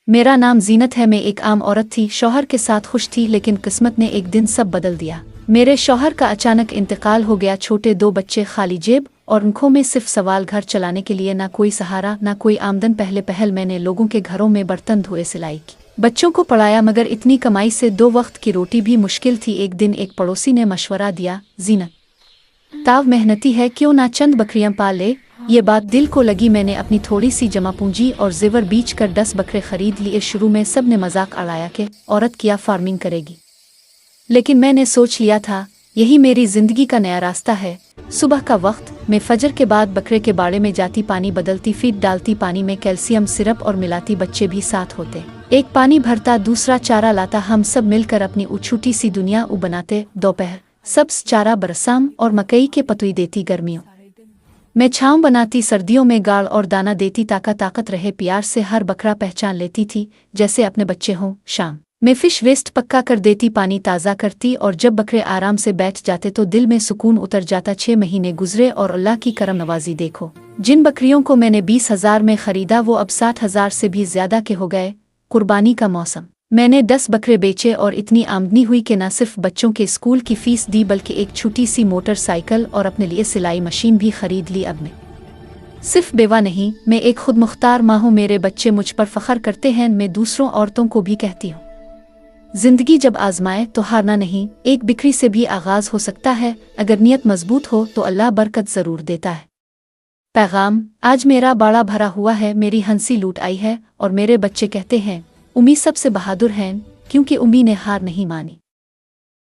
मेरा नाम जीनत है। मैं एक आम औरत थी, शौहर के साथ खुश थी, लेकिन किस्मत ने एक दिन सब बदल दिया। मेरे शौहर का अचानक इंतकाल हो गया। छोटे दो बच्चे, खाली जेब और आंखों में सिर्फ सवाल। घर चलाने के लिए ना कोई सहारा, ना कोई आमदन। पहल मैंने लोगों के घरों में बर्तन धोए, सिलाई की, बच्चों को पढ़ाया, मगर इतनी कमाई से दो वक्त की रोटी भी मुश्किल थी। एक दिन एक पड़ोसी ने मशवरा दिया, जीनत ताव मेहनती है, क्यों ना चंद बकरियां पाल ले। ये बात दिल को लगी। मैंने अपनी थोड़ी सी जमा पूंजी और जेवर बीच कर 10 बकरे खरीद लिए। शुरू में सब ने मजाक उड़ाया कि औरत क्या फार्मिंग करेगी, लेकिन मैंने सोच लिया था यही मेरी जिंदगी का नया रास्ता है। सुबह का वक्त मैं फजर के बाद बकरे के बाड़े में जाती, पानी बदलती, फीड डालती, पानी में कैल्शियम सिरप और मिलाती। बच्चे भी साथ होते, एक पानी भरता, दूसरा चारा लाता। हम सब मिलकर अपनी छोटी सी दुनिया बनाते। दोपहर सब्ज चारा बरसाम और मकई के पतुई देती। गर्मियों में छांव बनाती, सर्दियों में गाड़ और दाना देती। ताकत रहे प्यार से हर बकरा पहचान लेती थी जैसे अपने बच्चे हों। शाम में फिश वेस्ट पक्का कर देती, पानी ताज़ा करती, और जब बकरे आराम से बैठ जाते तो दिल में सुकून उतर जाता। 6 महीने गुजरे और अल्लाह की करम नवाजी देखो। जिन बकरियों को मैंने 20,000 में खरीदा वो अब 60,000 से भी ज्यादा के हो गए। कुर्बानी का मौसम। मैंने 10 बकरे बेचे और इतनी आमदनी हुई कि न सिर्फ बच्चों के स्कूल की फीस दी, बल्कि एक छोटी सी मोटरसाइकिल और अपने लिए सिलाई मशीन भी खरीद ली। अब मैं सिर्फ बेवा नहीं, मैं एक खुद मुख्तार माँ हूँ। मेरे बच्चे मुझ पर फख्र करते हैं। मैं दूसरों औरतों को भी कहती हूँ, जिंदगी जब आजमाए तो हारना नहीं। एक बिक्री से भी आगाज हो सकता है, अगर नियत मजबूत हो तो अल्लाह बरकत जरूर देता है। पैगाम, आज मेरा बाड़ा भरा हुआ है, मेरी हंसी लूट आई है, और मेरे बच्चे कहते हैं उम्मी सबसे बहादुर हैं, क्योंकि उम्मी ने हार नहीं मानी।